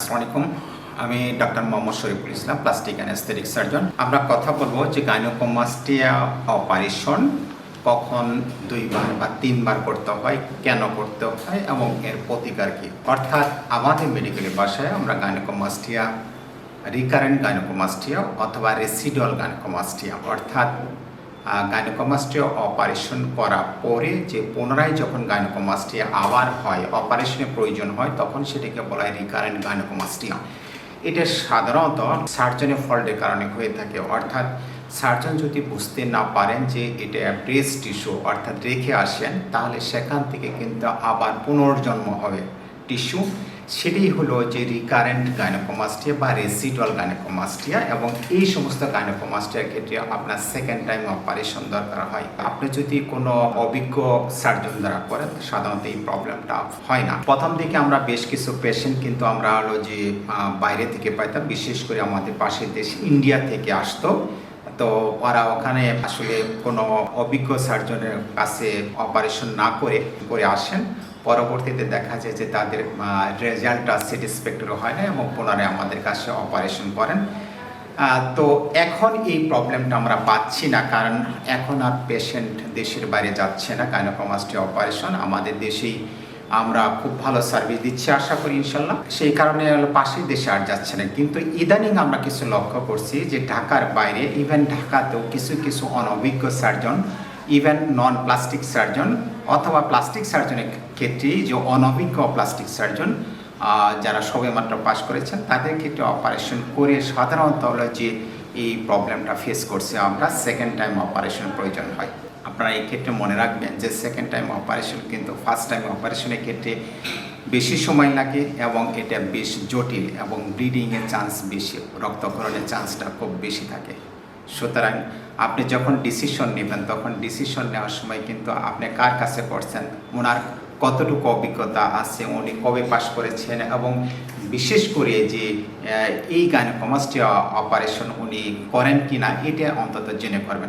আসসালামু আলাইকুম। আমি doctor Mohammad Shariful Islam, plastic and aesthetic surgeon. আমরা কথা বলবো যে গাইনোকোমাস্টিয়া অপারেশন কখন 2 বার বা 3 বার করতে হয়, কেন করতে হয় এবং এর প্রতিকার কী। অর্থাৎ আমাদের মেডিকেলের ভাষায় আমরা গাইনোকোমাস্টিয়া, রিকারেন্ট গাইনোকোমাস্টিয়া অথবা রেসিডুয়াল গাইনোকোমাস্টিয়া, অর্থাৎ গাইনোকোমাস্টিয়া অপারেশন করার পরে যে পুনরায় যখন গাইনোকোমাস্টিয়া আবার হয়, অপারেশনের প্রয়োজন হয়, তখন সেটাকে বলা হয় রিকারেন্ট গাইনোকোমাস্টিয়া। এটা সাধারণত সার্জনের ফল্টের কারণে হয়ে থাকে। অর্থাৎ সার্জন যদি বুঝতে না পারেন যে এটা ব্রেস্ট টিস্যু, অর্থাৎ রেখে আসেন, তাহলে সেখান থেকে কিন্তু আবার পুনর্জন্ম হবে টিস্যু। সেটাই হলো যে রিকারেন্ট গাইনোকোমাস্টিয়া বা রেসিডুয়াল গাইনোকোমাস্টিয়া। এবং এই সমস্ত গাইনোকোমাস্টিয়ার ক্ষেত্রে আপনার সেকেন্ড টাইম অপারেশন দরকার হয়। আপনি যদি কোনো অভিজ্ঞ সার্জন দ্বারা করেন, সাধারণত এই প্রবলেমটা হয় না। প্রথম দিকে আমরা বেশ কিছু পেশেন্ট কিন্তু আমরা হলো যে বাইরে থেকে পাইতাম, বিশেষ করে আমাদের পাশের দেশ ইন্ডিয়া থেকে আসতো। তো ওরা ওখানে আসলে কোনো অভিজ্ঞ সার্জনের কাছে অপারেশন না করে আসেন। পরবর্তীতে দেখা যায় যে তাদের রেজাল্টটা স্যাটিসফ্যাক্টরি হয় না এবং পুনরায় আমাদের কাছে অপারেশন করেন। তো এখন এই প্রবলেমটা আমরা পাচ্ছি না, কারণ এখন আর পেশেন্ট দেশের বাইরে যাচ্ছে না। গাইনোকোমাস্টিয়া অপারেশন আমাদের দেশেই আমরা খুব ভালো সার্ভিস দিচ্ছি, আশা করি ইনশাল্লাহ। সেই কারণে পাশের দেশে আর যাচ্ছে না। কিন্তু ইদানিং আমরা কিছু লক্ষ্য করছি যে ঢাকার বাইরে, ইভেন ঢাকাতেও কিছু কিছু অনভিজ্ঞ সার্জন, ইভেন নন প্লাস্টিক সার্জন অথবা প্লাস্টিক সার্জনের ক্ষেত্রে যে অনভিজ্ঞ প্লাস্টিক সার্জন যারা সবেমাত্র পাশ করেছেন, তাদের ক্ষেত্রে অপারেশন করে সাধারণত হলো যে এই প্রবলেমটা ফেস করছে আমরা, সেকেন্ড টাইম অপারেশন প্রয়োজন হয়। আপনারা এই ক্ষেত্রে মনে রাখবেন যে সেকেন্ড টাইম অপারেশন কিন্তু ফার্স্ট টাইম অপারেশনের ক্ষেত্রে বেশি সময় লাগে এবং এটা বেশ জটিল এবং ব্লিডিংয়ের চান্স বেশি, রক্তক্ষরণের চান্সটা খুব বেশি থাকে। সুতরাং আপনি যখন ডিসিশন নেবেন, তখন ডিসিশন নেওয়ার সময় কিন্তু আপনি কার কাছে করছেন, ওনার কতটুকু অভিজ্ঞতা আছে, উনি কবে পাস করেছেন, এবং বিশেষ করে যে এই গাইনোকোমাস্টিয়া অপারেশন উনি করেন কিনা, এটা অন্তত জেনে করবেন।